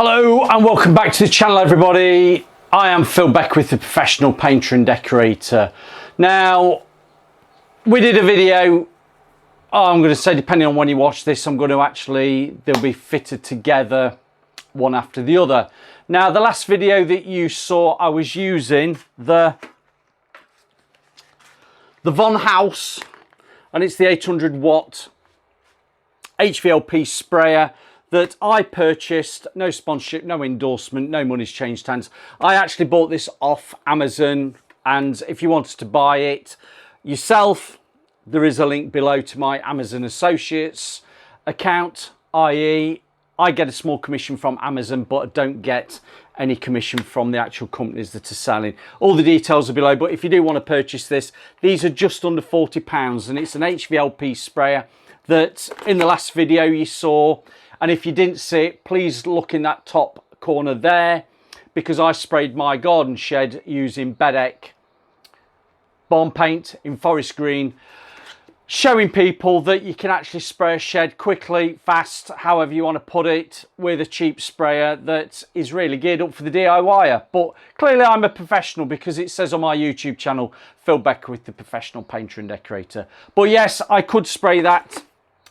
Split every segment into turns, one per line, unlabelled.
Hello and welcome back to the channel, everybody. I am Phil Beckwith, the professional painter and decorator. Now, we did a video, I'm going to say, depending on when you watch this, I'm going to actually, they'll be fitted together one after the other. Now, the last video that you saw, I was using the VonHaus, and it's the 800 watt HVLP sprayer that I purchased. No sponsorship, no endorsement, no money's changed hands. I actually bought this off Amazon, and if you wanted to buy it yourself, there is a link below to my Amazon Associates account, i.e. I get a small commission from Amazon, but I don't get any commission from the actual companies that are selling. All the details are below, but if you do want to purchase this, these are just under £40, and it's an HVLP sprayer that in the last video you saw. And if you didn't see it, please look in that top corner there, because I sprayed my garden shed using Bedec Barn Paint in forest green, showing people that you can actually spray a shed quickly, fast, however you want to put it, with a cheap sprayer that is really geared up for the DIYer. But clearly I'm a professional, because it says on my YouTube channel, Phil Beckwith, the professional painter and decorator. But yes, I could spray that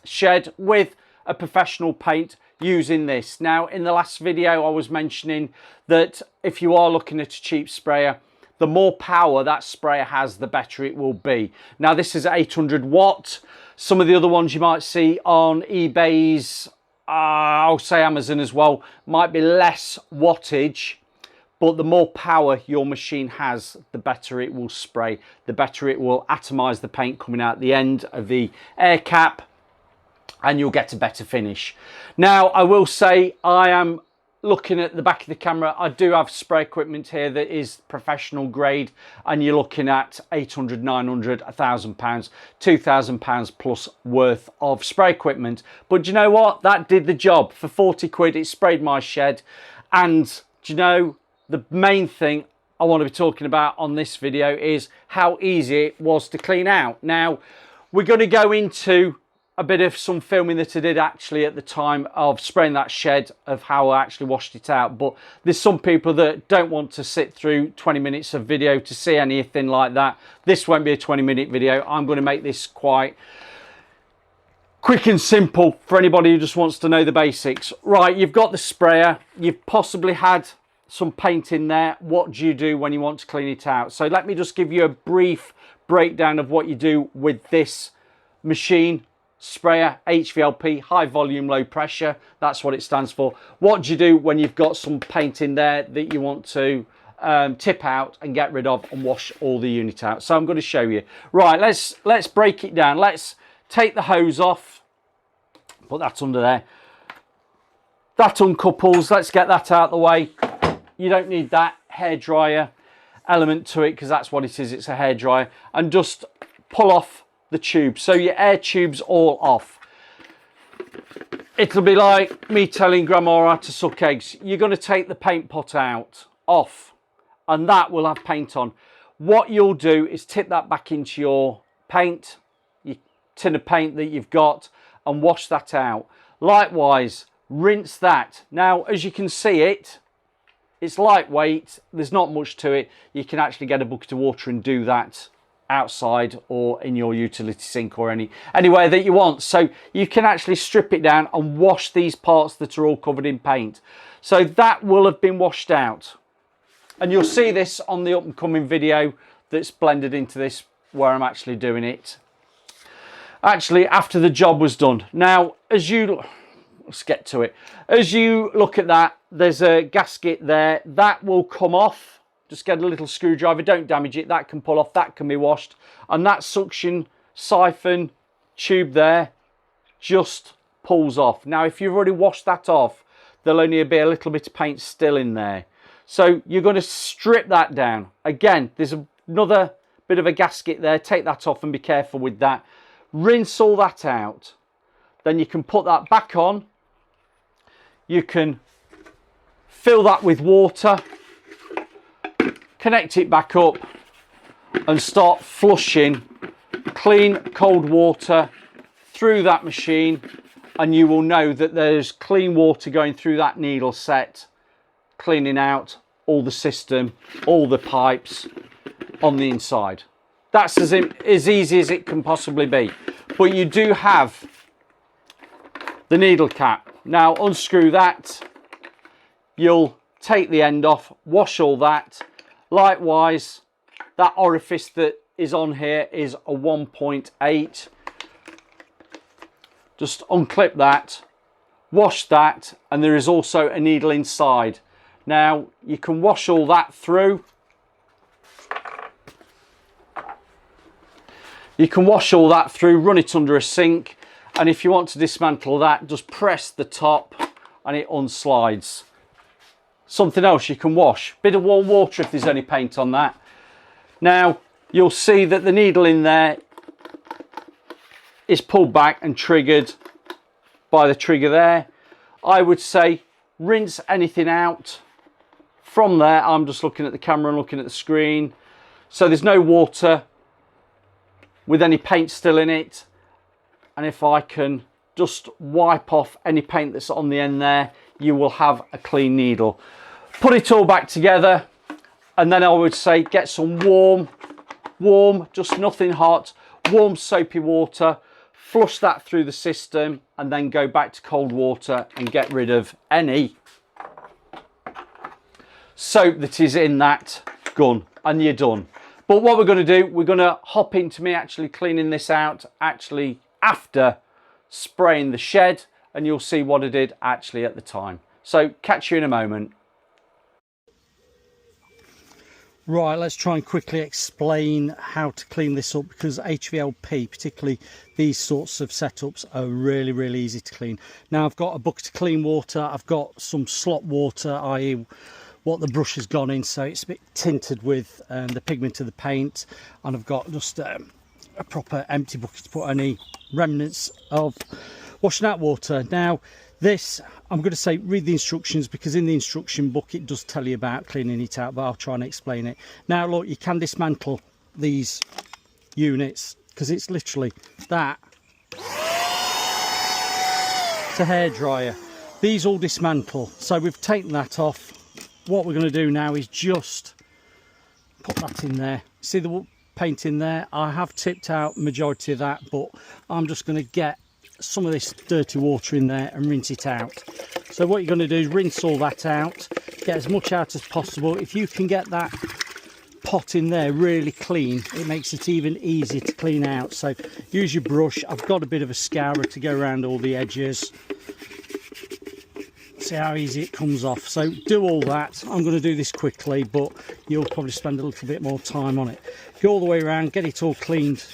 shed with a professional paint using this. Now, in the last video I was mentioning that if you are looking at a cheap sprayer, the more power that sprayer has, the better it will be. Now, this is 800 watt. Some of the other ones you might see on eBay's, I'll say Amazon as well, might be less wattage, but the more power your machine has, the better it will spray, the better it will atomize the paint coming out the end of the air cap, and you'll get a better finish. Now, I will say, I am looking at the back of the camera, I do have spray equipment here that is professional grade, and you're looking at 800, 900, £1,000, £2,000 plus worth of spray equipment. But do you know what? That did the job. For 40 quid, it sprayed my shed. And do you know, the main thing I want to be talking about on this video is how easy it was to clean out. Now, we're going to go into a bit of some filming that I did actually at the time of spraying that shed, of how I actually washed it out. But there's some people that don't want to sit through 20 minutes of video to see anything like that. This won't be a 20-minute video. I'm going to make this quite quick and simple for anybody who just wants to know the basics. Right, you've got the sprayer, you've possibly had some paint in there. What do you do when you want to clean it out? So let me just give you a brief breakdown of what you do with this machine. Sprayer, HVLP, high volume, low pressure. That's what it stands for. What do you do when you've got some paint in there that you want to tip out and get rid of and wash all the unit out? So I'm going to show you. Right, let's break it down. Let's take the hose off. Put that under there. That uncouples. Let's get that out of the way. You don't need that hairdryer element to it, because that's what it is. It's a hairdryer. And just pull off the tube, so your air tube's all off. It'll be like me telling grandma how to suck eggs. You're going to take the paint pot off, and that will have paint on. What you'll do is tip that back into your paint, your tin of paint that you've got, and wash that out. Likewise, rinse that. Now, as you can see, it's lightweight, there's not much to it. You can actually get a bucket of water and do that outside or in your utility sink or anywhere that you want. So you can actually strip it down and wash these parts that are all covered in paint. So that will have been washed out, and you'll see this on the up and coming video that's blended into this, where I'm actually doing it actually after the job was done. Now, let's get to it. As you look at that, there's a gasket there that will come off. Just get a little screwdriver, don't damage it. That can pull off, that can be washed. And that suction siphon tube there just pulls off. Now, if you've already washed that off, there'll only be a little bit of paint still in there. So you're going to strip that down. Again, there's another bit of a gasket there. Take that off and be careful with that. Rinse all that out. Then you can put that back on. You can fill that with water, connect it back up, and start flushing clean cold water through that machine and you will know that there's clean water going through that needle set, cleaning out all the system, all the pipes on the inside. That's as easy as it can possibly be. But you do have the needle cap. Now unscrew that, you'll take the end off, wash all that. Likewise, that orifice that is on here is a 1.8. Just unclip that, wash that, and there is also a needle inside. Now you can wash all that through. You can wash all that through, run it under a sink, and if you want to dismantle that, just press the top and it unslides. Something else you can wash, bit of warm water if there's any paint on that. Now you'll see that the needle in there is pulled back and triggered by the trigger there. I would say rinse anything out. From there, I'm just looking at the camera and looking at the screen, so there's no water with any paint still in it. And if I can just wipe off any paint that's on the end there, you will have a clean needle. Put it all back together, and then I would say get some warm, just nothing hot, warm soapy water, flush that through the system, and then go back to cold water and get rid of any soap that is in that gun, and you're done. But what we're going to do, we're going to hop into me actually cleaning this out actually after spraying the shed, and you'll see what I did actually at the time. So catch you in a moment. Right, let's try and quickly explain how to clean this up, because HVLP, particularly these sorts of setups, are really, really easy to clean. Now I've got a bucket of clean water, I've got some slop water, i.e. what the brush has gone in, so it's a bit tinted with the pigment of the paint, and I've got just a proper empty bucket to put any remnants of washing out water. Now this, I'm going to say read the instructions, because in the instruction book it does tell you about cleaning it out, but I'll try and explain it. Now look, you can dismantle these units, because it's literally that. It's a hairdryer. These all dismantle, so we've taken that off. What we're going to do now is just put that in there. See the paint in there? I have tipped out majority of that, but I'm just going to get some of this dirty water in there and rinse it out. So what you're going to do is rinse all that out, get as much out as possible. If you can get that pot in there really clean, it makes it even easier to clean out. So use your brush. I've got a bit of a scourer to go around all the edges. See how easy it comes off. So do all that. I'm going to do this quickly, but you'll probably spend a little bit more time on it. Go all the way around, get it all cleaned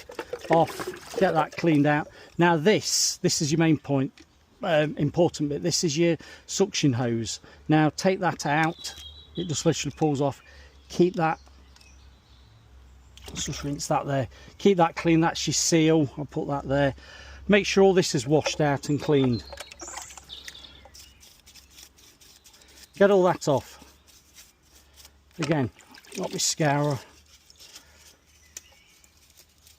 off, get that cleaned out. Now this is your main point, important bit. This is your suction hose. Now take that out, it just literally pulls off. Keep that, let's just rinse that there, keep that clean. That's your seal, I'll put that there. Make sure all this is washed out and cleaned. Get all that off. Again, not with scourer.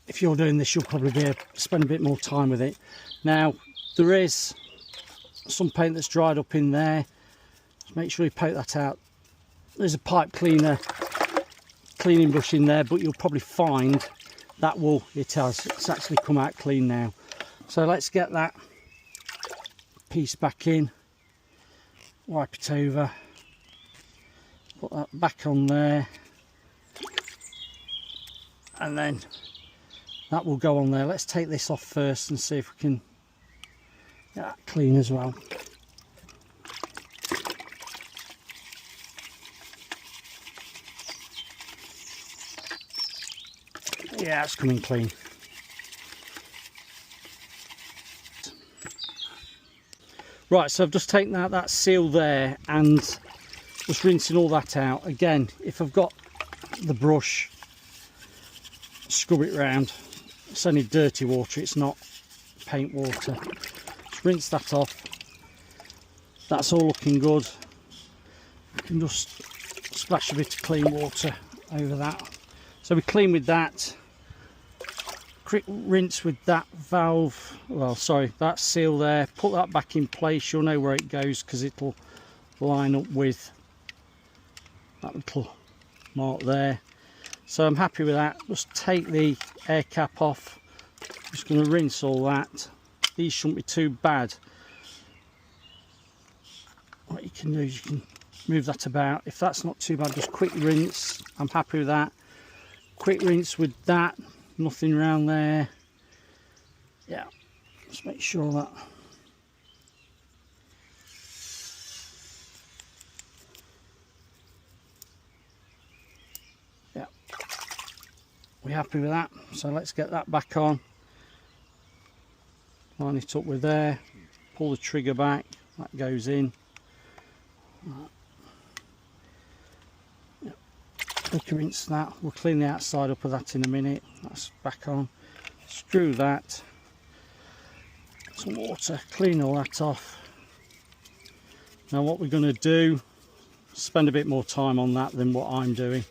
If you're doing this, you'll probably be able to spend a bit more time with it. Now, there is some paint that's dried up in there. Just make sure you poke that out. There's a pipe cleaner, cleaning brush in there, but you'll probably find that it's actually come out clean now. So let's get that piece back in. Wipe it over, put that back on there, and then that will go on there. Let's take this off first and see if we can get that clean as well. Yeah, it's coming clean. Right, so I've just taken out that seal there and just rinsing all that out. Again, if I've got the brush, scrub it round. It's only dirty water, it's not paint water. Just rinse that off. That's all looking good. You can just splash a bit of clean water over that. So we're clean with that.
quick rinse with that valve, well sorry, that seal there, put that back in place. You'll know where it goes because it'll line up with that little mark there. So I'm happy with that. Just take the air cap off. Just going to rinse all that. These shouldn't be too bad. What you can do is you can move that about. If that's not too bad, just quick rinse. I'm happy with that. Quick rinse with that. Nothing around there. Yeah, just make sure that we're happy with that. So let's get that back on. Line it up with there. Pull the trigger back. That goes in. Quick rinse that. We'll clean the outside up of that in a minute. That's back on. Screw that. Some water. Clean all that off. Now what we're going to do, spend a bit more time on that than what I'm doing.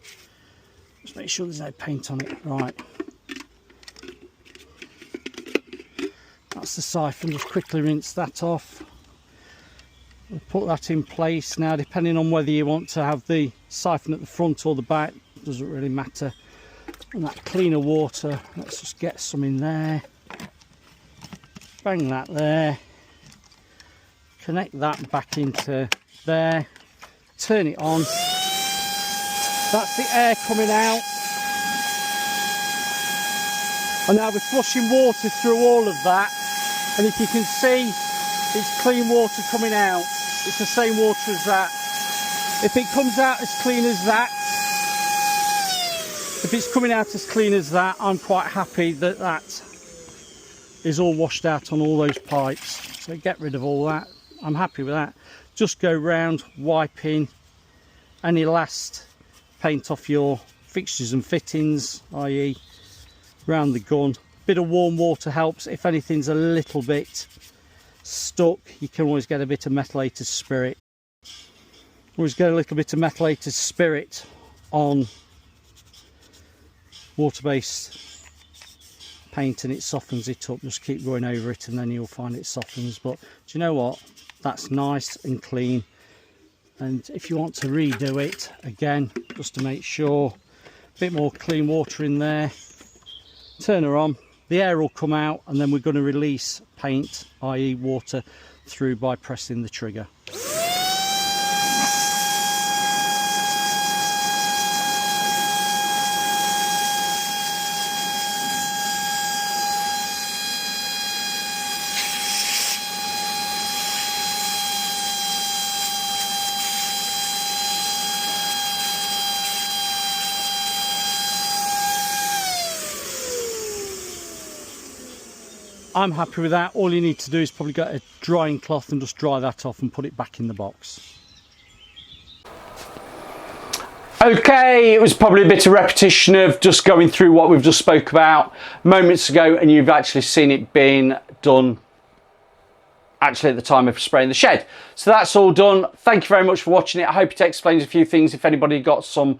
Just make sure there's no paint on it. Right. That's the siphon. Just quickly rinse that off. We'll put that in place. Now depending on whether you want to have the siphon at the front or the back, doesn't really matter. And that cleaner water, let's just get some in there. Bang that there. Connect that back into there. Turn it on. That's the air coming out. And now we're flushing water through all of that. And if you can see, it's clean water coming out. It's the same water as that. If it comes out as clean as that, if it's coming out as clean as that, I'm quite happy that that is all washed out on all those pipes. So get rid of all that. I'm happy with that. Just go round wiping any last paint off your fixtures and fittings, i.e. round the gun. Bit of warm water helps. If anything's a little bit stuck, you can always get a bit of methylated spirit. Always get a little bit of methylated spirit on water-based paint and it softens it up. Just keep going over it and then you'll find it softens. But do you know what? That's nice and clean. And if you want to redo it again, just to make sure, a bit more clean water in there, turn her on, the air will come out and then we're going to release paint, i.e. water, through by pressing the trigger. I'm happy with that. All you need to do is probably get a drying cloth and just dry that off and put it back in the box.
Okay, it was probably a bit of repetition of just going through what we've just spoke about moments ago, and you've actually seen it being done actually at the time of spraying the shed. So that's all done. Thank you very much for watching it. I hope it explains a few things. If anybody got some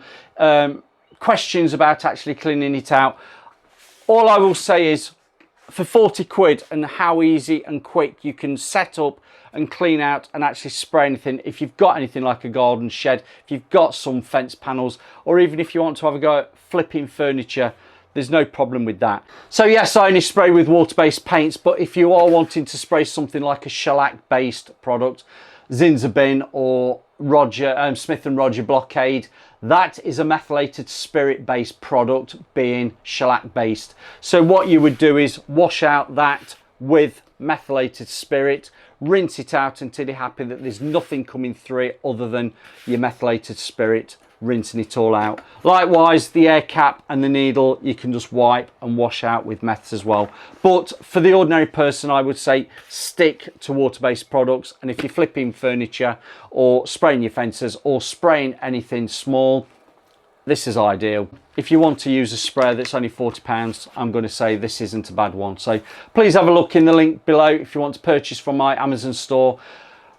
questions about actually cleaning it out, all I will say is, for 40 quid and how easy and quick you can set up and clean out and actually spray anything. If you've got anything like a garden shed, if you've got some fence panels, or even if you want to have a go at flipping furniture, there's no problem with that. So yes, I only spray with water-based paints, but if you are wanting to spray something like a shellac-based product, Zinza Bin or Smith & Roger Blockade, that is a methylated spirit based product, being shellac based. So what you would do is wash out that with methylated spirit, rinse it out until you're happy that there's nothing coming through it other than your methylated spirit, rinsing it all out. Likewise, the air cap and the needle you can just wipe and wash out with meths as well. But for the ordinary person, I would say stick to water-based products. And if you're flipping furniture or spraying your fences or spraying anything small, this is ideal. If you want to use a sprayer that's only £40, I'm going to say this isn't a bad one. So please have a look in the link below if you want to purchase from my Amazon store.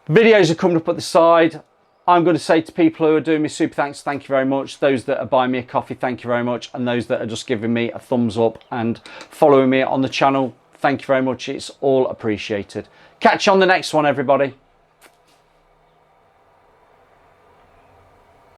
Videos are coming up at the side. I'm going to say to people who are doing me super thanks, thank you very much. Those that are buying me a coffee, thank you very much. And those that are just giving me a thumbs up and following me on the channel, thank you very much. It's all appreciated. Catch you on the next one, everybody.